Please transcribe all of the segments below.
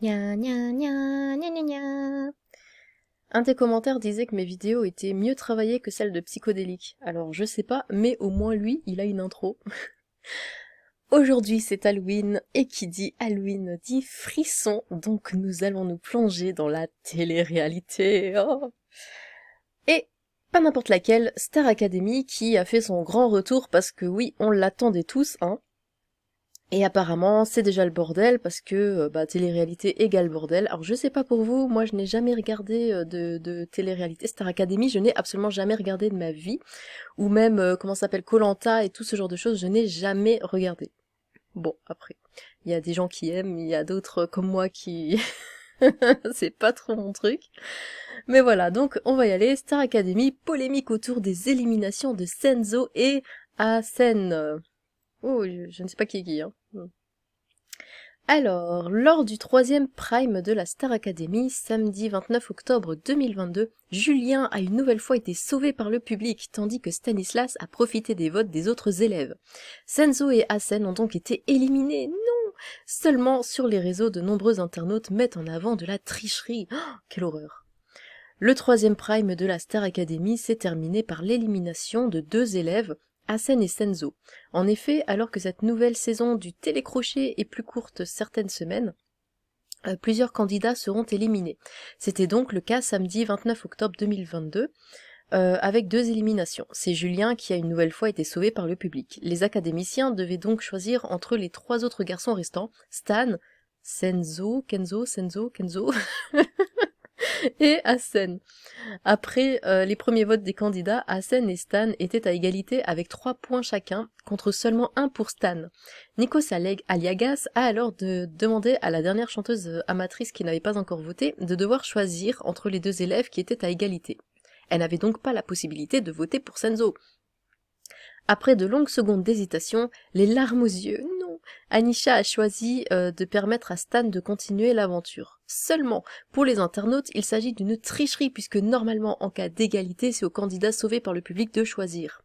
Gna gna gna gna gna gna. Un des commentaires disait que mes vidéos étaient mieux travaillées que celles de Psychodélique. Alors je sais pas, mais au moins lui, il a une intro. Aujourd'hui c'est Halloween, et qui dit Halloween dit frisson, donc nous allons nous plonger dans la télé-réalité. Oh. Et pas n'importe laquelle, Star Academy qui a fait son grand retour parce que oui, on l'attendait tous, hein. Et apparemment, c'est déjà le bordel parce que télé-réalité égale bordel. Alors je sais pas pour vous, moi je n'ai jamais regardé de télé-réalité Star Academy, je n'ai absolument jamais regardé de ma vie, ou même comment ça s'appelle koh et tout ce genre de choses, je n'ai jamais regardé. Bon, après, il y a des gens qui aiment, il y a d'autres comme moi qui c'est pas trop mon truc. Mais voilà, donc on va y aller. Star Academy, polémique autour des éliminations de Senzo et Asen. Oh, je ne sais pas qui est qui, hein. Alors, lors du troisième prime de la Star Academy, samedi 29 octobre 2022, Julien a une nouvelle fois été sauvé par le public, tandis que Stanislas a profité des votes des autres élèves. Senzo et Hassen ont donc été éliminés, non! Seulement, sur les réseaux, de nombreux internautes mettent en avant de la tricherie. Oh, quelle horreur! Le troisième prime de la Star Academy s'est terminé par l'élimination de deux élèves, Hassen et Senzo. En effet, alors que cette nouvelle saison du télécrochet est plus courte certaines semaines, plusieurs candidats seront éliminés. C'était donc le cas samedi 29 octobre 2022, avec deux éliminations. C'est Julien qui a une nouvelle fois été sauvé par le public. Les académiciens devaient donc choisir entre les trois autres garçons restants, Stan, Kenzo, et Hassen. Après les premiers votes des candidats, Hassen et Stan étaient à égalité avec 3 points chacun, contre seulement 1 pour Stan. Nikos Aliagas a alors demandé à la dernière chanteuse amatrice qui n'avait pas encore voté de devoir choisir entre les deux élèves qui étaient à égalité. Elle n'avait donc pas la possibilité de voter pour Senzo. Après de longues secondes d'hésitation, les larmes aux yeux, non, Anisha a choisi de permettre à Stan de continuer l'aventure. Seulement, pour les internautes, il s'agit d'une tricherie puisque normalement, en cas d'égalité, c'est au candidat sauvé par le public de choisir.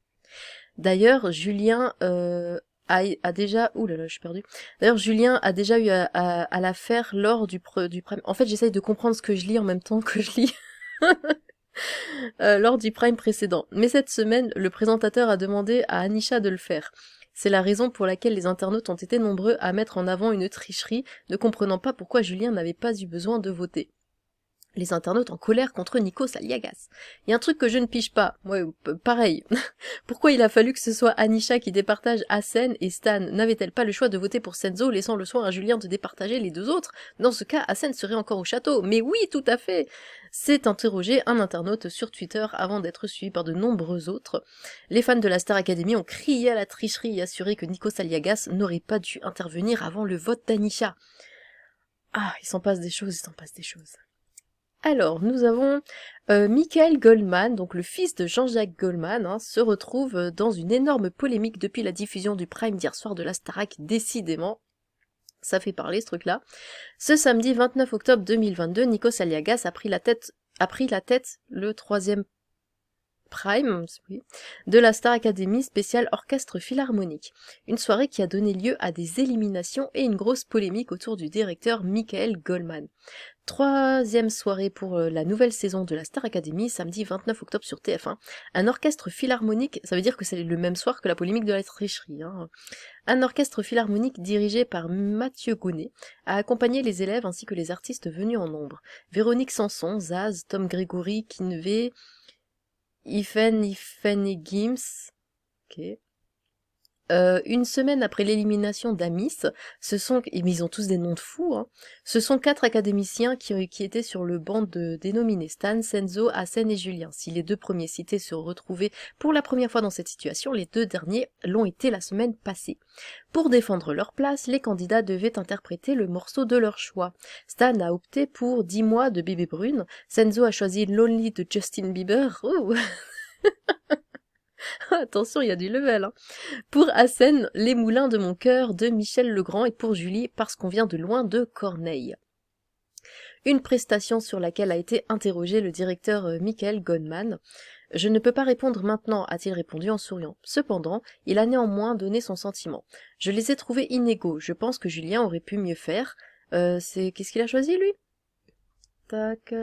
D'ailleurs, Julien a déjà... Ouh là là, je suis perdue. D'ailleurs, Julien a déjà eu à la faire lors du prime... En fait, j'essaye de comprendre ce que je lis en même temps que je lis. Lors du prime précédent. Mais cette semaine, le présentateur a demandé à Anisha de le faire. C'est la raison pour laquelle les internautes ont été nombreux à mettre en avant une tricherie, ne comprenant pas pourquoi Julien n'avait pas eu besoin de voter. Les internautes en colère contre Nikos Aliagas. Il y a un truc que je ne pige pas. Ouais, pareil. Pourquoi il a fallu que ce soit Anisha qui départage Hassen et Stan? N'avait-elle pas le choix de voter pour Senzo, laissant le soin à Julien de départager les deux autres? Dans ce cas, Hassen serait encore au château. Mais oui, tout à fait! S'est interrogé un internaute sur Twitter avant d'être suivi par de nombreux autres. Les fans de la Star Academy ont crié à la tricherie et assuré que Nikos Aliagas n'aurait pas dû intervenir avant le vote d'Anisha. Ah, il s'en passe des choses, il s'en passe des choses. Alors, nous avons Michael Goldman, donc le fils de Jean-Jacques Goldman, hein, se retrouve dans une énorme polémique depuis la diffusion du prime d'hier soir de la Starac, décidément. Ça fait parler ce truc-là. Ce samedi 29 octobre 2022, Nikos Aliagas a pris la tête le troisième prime oui, de la Star Academy spéciale orchestre philharmonique. Une soirée qui a donné lieu à des éliminations et une grosse polémique autour du directeur Michael Goldman. Troisième soirée pour la nouvelle saison de la Star Academy, samedi 29 octobre sur TF1. Un orchestre philharmonique, ça veut dire que c'est le même soir que la polémique de la tricherie. Hein. Un orchestre philharmonique dirigé par Mathieu Gonnet a accompagné les élèves ainsi que les artistes venus en nombre. Véronique Sanson, Zaz, Tom Grégory, Kinvey, Ifen et Gims. Ok. Une semaine après l'élimination d'Amis, mais ils ont tous des noms de fous, hein. Ce sont 4 académiciens qui étaient sur le banc dénominés Stan, Senzo, Hassen et Julien. Si les 2 premiers cités se retrouvaient pour la première fois dans cette situation, les 2 derniers l'ont été la semaine passée. Pour défendre leur place, les candidats devaient interpréter le morceau de leur choix. Stan a opté pour 10 mois de Bébé Brune, Senzo a choisi Lonely de Justin Bieber. Ouh. Attention, il y a du level, hein. Pour Hassen, Les Moulins de mon cœur de Michel Legrand et pour Julie, Parce qu'on vient de loin de Corneille. Une prestation sur laquelle a été interrogé le directeur Michael Goldman. Je ne peux pas répondre maintenant, a-t-il répondu en souriant. Cependant, il a néanmoins donné son sentiment. Je les ai trouvés inégaux, je pense que Julien aurait pu mieux faire. Qu'est-ce qu'il a choisi, lui? Tac,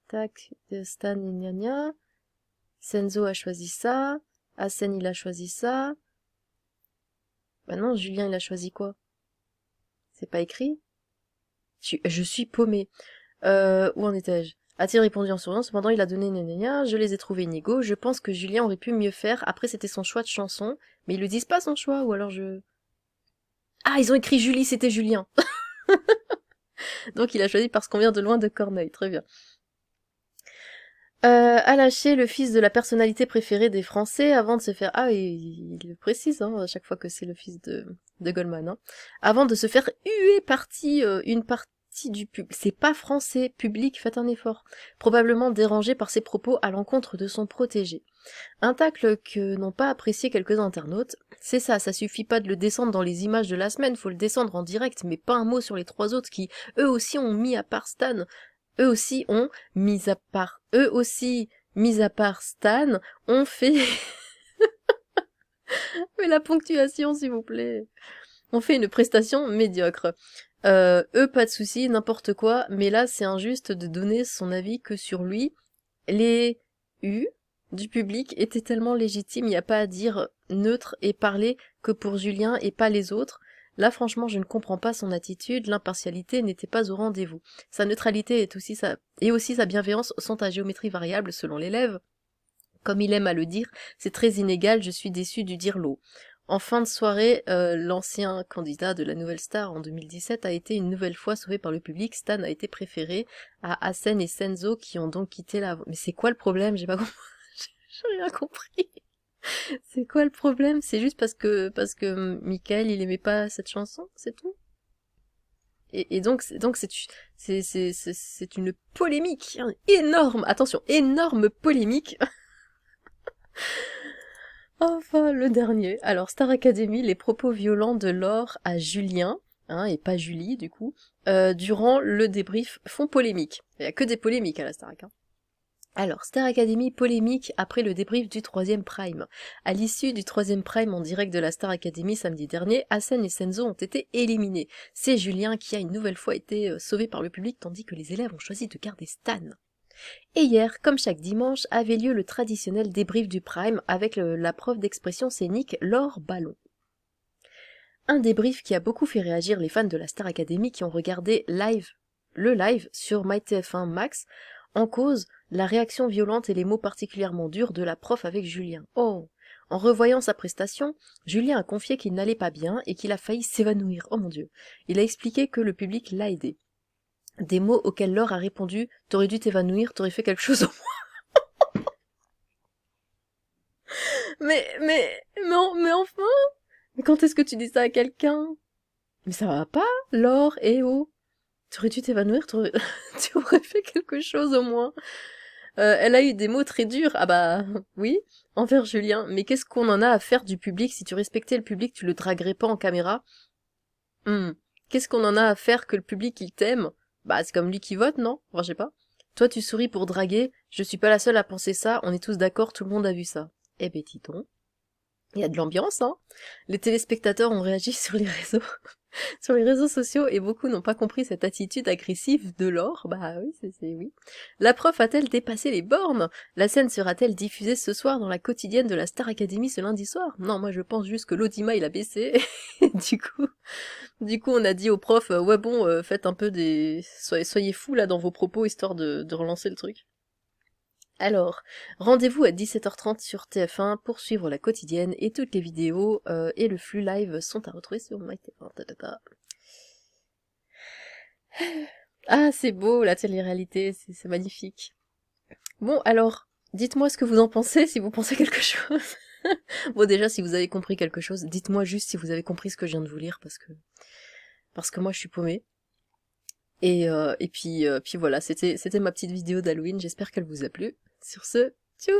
tac, Stan, gna gna. Senzo a choisi ça. Asen, il a choisi ça. Bah non, Julien, il a choisi quoi? C'est pas écrit? Je suis paumée. Où en étais-je? A-t-il répondu en souriant? Cependant, il a donné gna gna gna. Je les ai trouvés inégaux. Je pense que Julien aurait pu mieux faire. Après, c'était son choix de chanson. Mais ils le disent pas son choix, ou alors je... Ah, ils ont écrit Julie, c'était Julien. Donc il a choisi parce qu'on vient de loin de Corneuil. Très bien. Alaché, le fils de la personnalité préférée des Français, avant de se faire... Ah, il le précise, hein, à chaque fois que c'est le fils de Goldman. Hein. Avant de se faire huer une partie du public. C'est pas français, public, faites un effort. Probablement dérangé par ses propos à l'encontre de son protégé. Un tacle que n'ont pas apprécié quelques internautes. C'est ça suffit pas de le descendre dans les images de la semaine, faut le descendre en direct, mais pas un mot sur les 3 autres qui, eux aussi, ont mis à part Stan... Eux aussi, mis à part Stan, ont fait... Mais la ponctuation, s'il vous plaît. On fait une prestation médiocre. Eux, pas de soucis, n'importe quoi, mais là, c'est injuste de donner son avis que sur lui. Les du public étaient tellement légitimes, il n'y a pas à dire neutre et parler que pour Julien et pas les autres. Là, franchement, je ne comprends pas son attitude, l'impartialité n'était pas au rendez-vous. Sa neutralité et aussi sa bienveillance sont à géométrie variable selon l'élève. Comme il aime à le dire, c'est très inégal, je suis déçu du dire-lot. En fin de soirée, l'ancien candidat de la Nouvelle Star en 2017 a été une nouvelle fois sauvé par le public. Stan a été préféré à Hassen et Senzo qui ont donc quitté la... Mais c'est quoi le problème? J'ai pas compris. J'ai rien compris. C'est quoi le problème? C'est juste parce que Michael il aimait pas cette chanson, c'est tout? Et donc c'est une polémique hein, énorme. Attention, énorme polémique. Enfin, le dernier. Alors, Star Academy, les propos violents de Laure à Julien, hein, et pas Julie, du coup, durant le débrief font polémique. Il y a que des polémiques à la Star Academy. Alors, Star Academy, polémique après le débrief du 3e Prime. À l'issue du 3e Prime en direct de la Star Academy samedi dernier, Hassen et Senzo ont été éliminés. C'est Julien qui a une nouvelle fois été sauvé par le public, tandis que les élèves ont choisi de garder Stan. Et hier, comme chaque dimanche, avait lieu le traditionnel débrief du Prime avec la prof d'expression scénique Laure Ballon. Un débrief qui a beaucoup fait réagir les fans de la Star Academy qui ont regardé le live sur MyTF1 Max, en cause la réaction violente et les mots particulièrement durs de la prof avec Julien. Oh! En revoyant sa prestation, Julien a confié qu'il n'allait pas bien et qu'il a failli s'évanouir. Oh mon Dieu! Il a expliqué que le public l'a aidé. Des mots auxquels Laure a répondu « T'aurais dû t'évanouir, t'aurais fait quelque chose au moins. » mais enfin. Mais quand est-ce que tu dis ça à quelqu'un? Mais ça va pas, Laure, eh oh. T'aurais dû t'évanouir, tu aurais fait quelque chose au moins. Elle a eu des mots très durs, ah bah oui, envers Julien. Mais qu'est-ce qu'on en a à faire du public? Si tu respectais le public, tu le draguerais pas en caméra. Qu'est-ce qu'on en a à faire que le public il t'aime? Bah c'est comme lui qui vote, non? Enfin, je sais pas. Toi tu souris pour draguer, je suis pas la seule à penser ça, on est tous d'accord, tout le monde a vu ça. Eh ben dis donc. Il y a de l'ambiance, hein. Les téléspectateurs ont réagi sur les réseaux, sur les réseaux sociaux et beaucoup n'ont pas compris cette attitude agressive de Laure. Bah oui, oui. La prof a-t-elle dépassé les bornes? La scène sera-t-elle diffusée ce soir dans la quotidienne de la Star Academy ce lundi soir? Non, moi je pense juste que l'audimat il a baissé. Du coup, on a dit au prof, ouais bon, faites un peu soyez fous là dans vos propos histoire de relancer le truc. Alors, rendez-vous à 17h30 sur TF1 pour suivre la quotidienne et toutes les vidéos et le flux live sont à retrouver sur MyTF1. Ah, c'est beau la télé-réalité, c'est magnifique. Bon, alors, dites-moi ce que vous en pensez, si vous pensez quelque chose. Bon, déjà, si vous avez compris quelque chose, dites-moi juste si vous avez compris ce que je viens de vous lire, parce que moi, je suis paumée. Et puis voilà, c'était ma petite vidéo d'Halloween, j'espère qu'elle vous a plu. Sur ce, tchou!